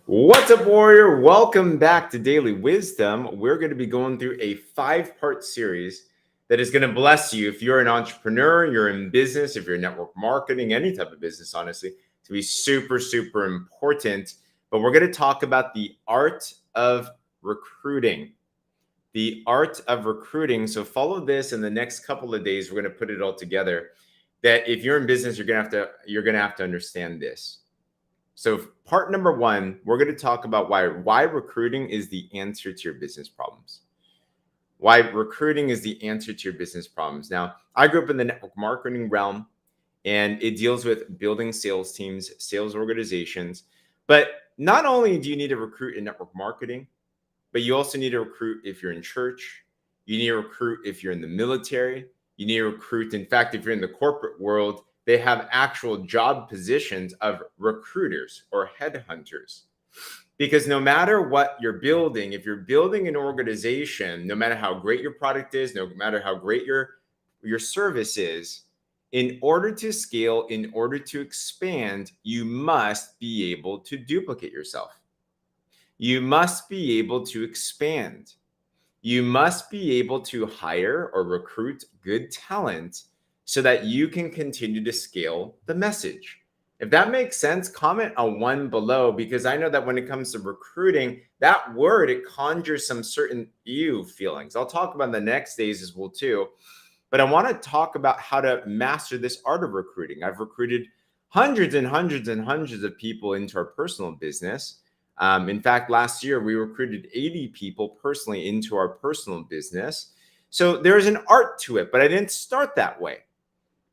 What's up, warrior? Welcome back to Daily Wisdom. We're going to be going through a 5-part series that is going to bless you if you're an entrepreneur, you're in business, if you're network marketing, any type of business, honestly, to be super, super important. But we're going to talk about the art of recruiting. The art of recruiting. So follow this in the next couple of days. We're going to put it all together. That if you're in business, you're going to have to understand this. So part number one, we're going to talk about why recruiting is the answer to your business problems. Why recruiting is the answer to your business problems. Now, I grew up in the network marketing realm, and it deals with building sales teams, sales organizations. But not only do you need to recruit in network marketing, but you also need to recruit if you're in church. You need to recruit if you're in the military. You need to recruit. In fact, if you're in the corporate world, they have actual job positions of recruiters or headhunters. Because no matter what you're building, if you're building an organization, no matter how great your product is, no matter how great your service is, in order to scale, in order to expand, you must be able to duplicate yourself. You must be able to expand. You must be able to hire or recruit good talent so that you can continue to scale the message. If that makes sense, comment a one below, because I know that when it comes to recruiting, that word, it conjures some certain ew feelings. I'll talk about the next days as well too. But I want to talk about how to master this art of recruiting. I've recruited hundreds and hundreds and hundreds of people into our personal business. In fact, last year we recruited 80 people personally into our personal business. So there's an art to it, but I didn't start that way.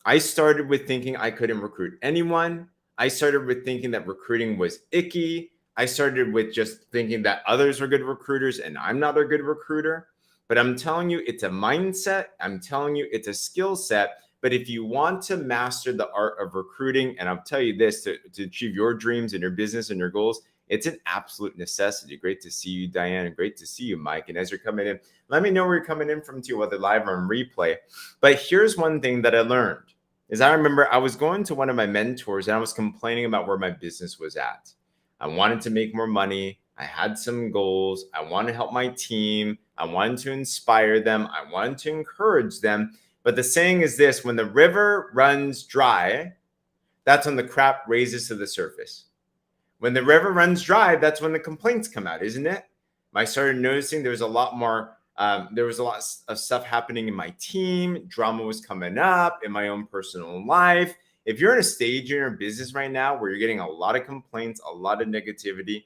I started with thinking I couldn't recruit anyone. I started with thinking that recruiting was icky. I started with just thinking that others are good recruiters and I'm not a good recruiter. But I'm telling you, it's a mindset. I'm telling you, it's a skill set. But if you want to master the art of recruiting, and I'll tell you this, to achieve your dreams and your business and your goals, it's an absolute necessity. Great to see you, Diane, and great to see you, Mike. And as you're coming in, let me know where you're coming in from too, whether live or on replay. But here's one thing that I learned is I remember I was going to one of my mentors and I was complaining about where my business was at. I wanted to make more money. I had some goals. I wanted to help my team. I wanted to inspire them. I wanted to encourage them. But the saying is this: when the river runs dry, that's when the crap raises to the surface. When the river runs dry, that's when the complaints come out, isn't it? I started noticing there was a lot more, there was a lot of stuff happening in my team. Drama was coming up in my own personal life. If you're in a stage in your business right now where you're getting a lot of complaints, a lot of negativity,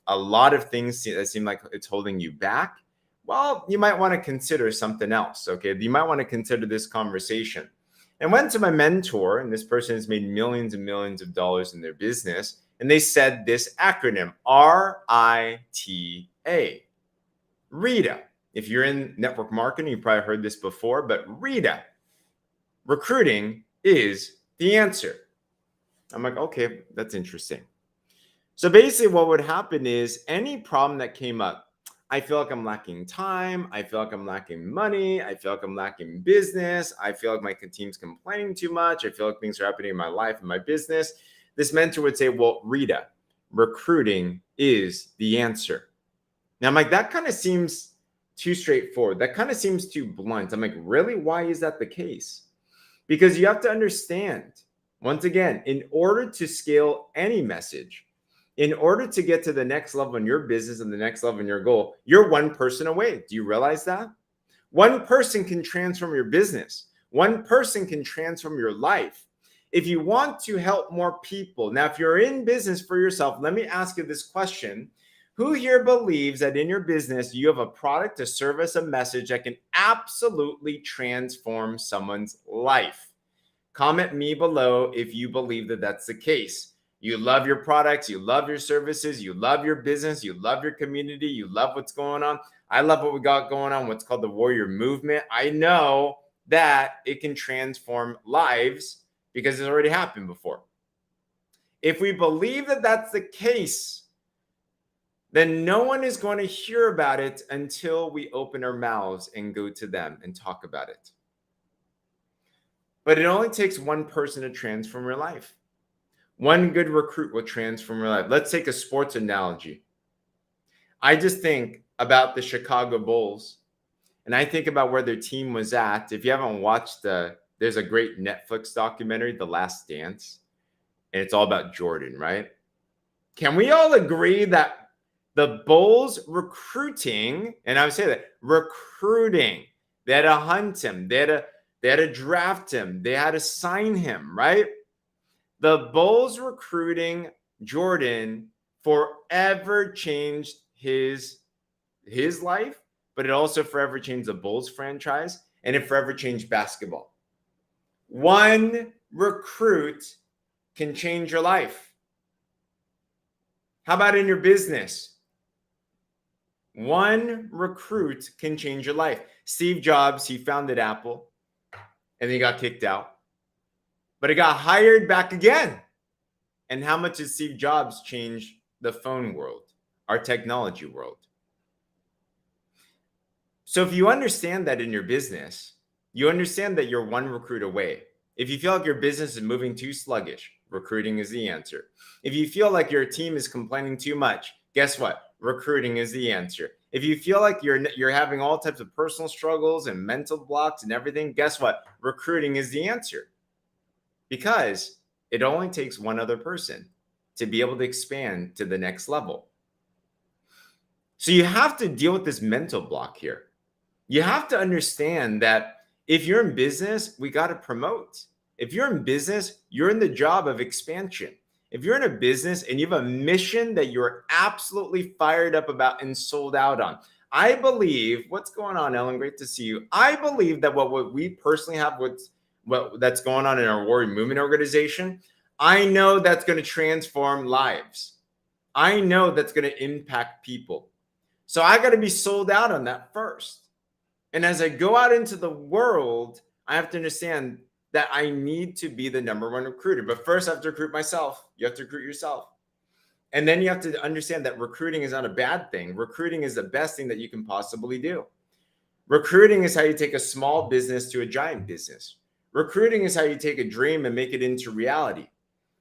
a lot of things that seem like it's holding you back, well, you might want to consider something else. Okay. You might want to consider this conversation. And went to my mentor, and this person has made millions and millions of dollars in their business. And they said this acronym, RITA, RITA. If you're in network marketing, you probably heard this before, but RITA, recruiting is the answer. I'm like, okay, that's interesting. So basically what would happen is any problem that came up, I feel like I'm lacking time. I feel like I'm lacking money. I feel like I'm lacking business. I feel like my team's complaining too much. I feel like things are happening in my life and my business. This mentor would say, well, Rita, recruiting is the answer. Now I'm like, that kind of seems too straightforward. That kind of seems too blunt. I'm like, really? Why is that the case? Because you have to understand, once again, in order to scale any message, in order to get to the next level in your business and the next level in your goal, you're one person away. Do you realize that? One person can transform your business. One person can transform your life. If you want to help more people, now, if you're in business for yourself, let me ask you this question. Who here believes that in your business, you have a product, a service, a message that can absolutely transform someone's life? Comment me below if you believe that that's the case. You love your products, you love your services, you love your business, you love your community, you love what's going on. I love what we got going on, what's called the warrior movement. I know that it can transform lives because it's already happened before. If we believe that that's the case, then no one is going to hear about it until we open our mouths and go to them and talk about it. But it only takes one person to transform your life. One good recruit will transform your life. Let's take a sports analogy. I just think about the Chicago Bulls, and I think about where their team was at. If you haven't watched there's a great Netflix documentary, The Last Dance, and it's all about Jordan, right? Can we all agree that the Bulls recruiting, and I would say that recruiting, they had to hunt him, they had to draft him, they had to sign him, right? The Bulls recruiting Jordan forever changed his life, but it also forever changed the Bulls franchise, and it forever changed basketball. One recruit can change your life. How about in your business? One recruit can change your life. Steve Jobs, he founded Apple, and then he got kicked out, but he got hired back again. And how much did Steve Jobs change the phone world, our technology world? So if you understand that in your business, you understand that you're one recruit away. If you feel like your business is moving too sluggish, recruiting is the answer. If you feel like your team is complaining too much, guess what? Recruiting is the answer. If you feel like you're having all types of personal struggles and mental blocks and everything, guess what? Recruiting is the answer. Because it only takes one other person to be able to expand to the next level. So you have to deal with this mental block here. You have to understand that if you're in business, we got to promote. If you're in business, you're in the job of expansion. If you're in a business and you have a mission that you're absolutely fired up about and sold out on, I believe, what's going on, Ellen? Great to see you. I believe that what we personally have, what that's going on in our Warrior Movement organization, I know that's going to transform lives. I know that's going to impact people. So I got to be sold out on that first. And as I go out into the world, I have to understand that I need to be the number one recruiter. But first, I have to recruit myself. You have to recruit yourself. And then you have to understand that recruiting is not a bad thing. Recruiting is the best thing that you can possibly do. Recruiting is how you take a small business to a giant business. Recruiting is how you take a dream and make it into reality.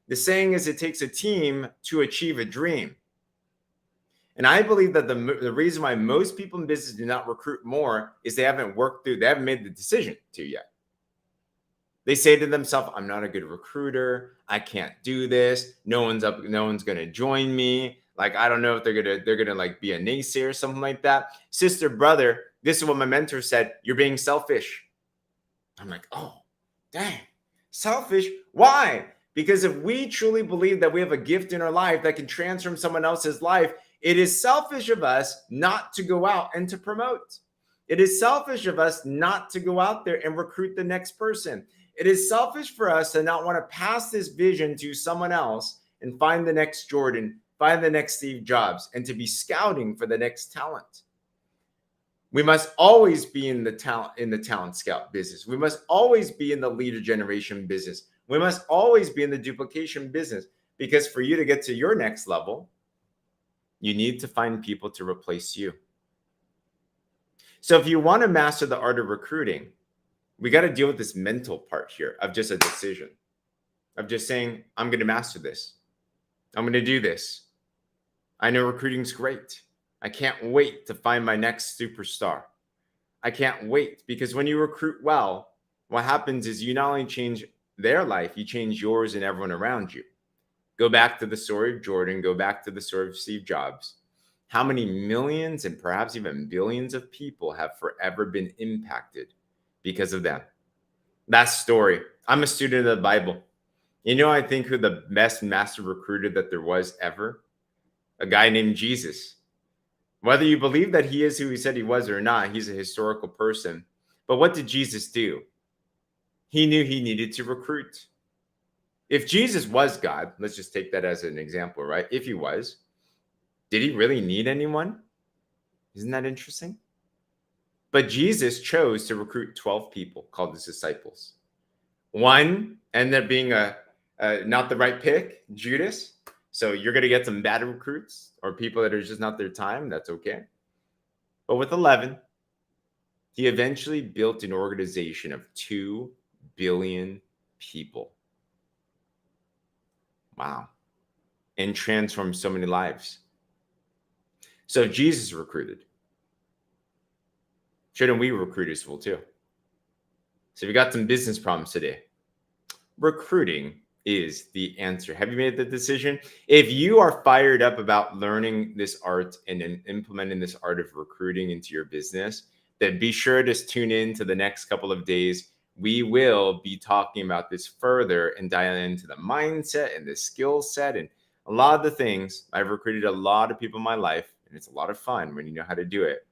The saying is it takes a team to achieve a dream. And I believe that the reason why most people in business do not recruit more is they haven't made the decision to yet. They say to themselves, I'm not a good recruiter. I can't do this. No one's going to join me. Like, I don't know if they're going to like be a naysayer or something like that. Sister, brother, this is what my mentor said. You're being selfish. I'm like, oh, dang, selfish. Why? Because if we truly believe that we have a gift in our life that can transform someone else's life, it is selfish of us not to go out and to promote. It is selfish of us not to go out there and recruit the next person. It is selfish for us to not want to pass this vision to someone else and find the next Jordan, find the next Steve Jobs, and to be scouting for the next talent. We must always be in the talent scout business. We must always be in the leader generation business. We must always be in the duplication business, because for you to get to your next level, you need to find people to replace you. So if you want to master the art of recruiting, we got to deal with this mental part here of just a decision, of just saying, I'm going to master this. I'm going to do this. I know recruiting's great. I can't wait to find my next superstar. I can't wait, because when you recruit well, what happens is you not only change their life, you change yours and everyone around you. Go back to the story of Jordan, go back to the story of Steve Jobs. How many millions and perhaps even billions of people have forever been impacted because of them? That story. I'm a student of the Bible. You know, I think who the best master recruiter that there was ever? A guy named Jesus. Whether you believe that he is who he said he was or not, he's a historical person. But what did Jesus do? He knew he needed to recruit. If Jesus was God, let's just take that as an example, right? If he was, did he really need anyone? Isn't that interesting? But Jesus chose to recruit 12 people called his disciples. One ended up being not the right pick, Judas. So you're going to get some bad recruits or people that are just not their time. That's okay. But with 11, he eventually built an organization of 2 billion people. Wow. And transformed so many lives. So if Jesus recruited, shouldn't we recruit as well too? So if you got some business problems today, recruiting is the answer. Have you made the decision? If you are fired up about learning this art and implementing this art of recruiting into your business, then be sure to tune in to the next couple of days. We will be talking about this further and dial into the mindset and the skill set and a lot of the things. I've recruited a lot of people in my life, and it's a lot of fun when you know how to do it.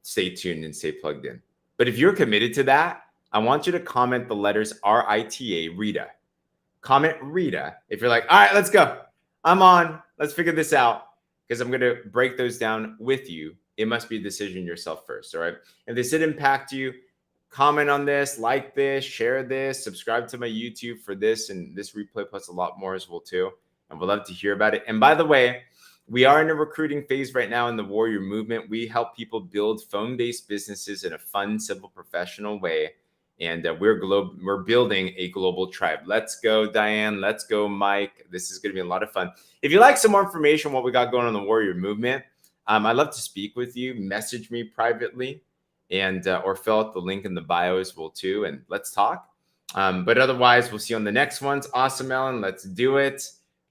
Stay tuned and stay plugged in. But if you're committed to that, I want you to comment the letters RITA, Rita. Comment Rita if you're like, all right, let's go. I'm on. Let's figure this out because I'm going to break those down with you. It must be a decision yourself first. All right. If this did impact you, comment on this, like this, share this, subscribe to my YouTube for this and this replay plus a lot more as well too. And we'd love to hear about it. And by the way, we are in a recruiting phase right now in the Warrior Movement. We help people build phone-based businesses in a fun, simple, professional way. And we're building a global tribe. Let's go, Diane. Let's go, Mike. This is going to be a lot of fun. If you'd like some more information on what we got going on in the Warrior Movement, I'd love to speak with you. Message me privately and or fill out the link in the bio as well too. And let's talk. But otherwise, we'll see you on the next ones. Awesome, Ellen. Let's do it.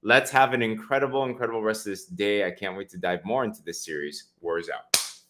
Let's have an incredible rest of this day. I can't wait to dive more into this series. War is out.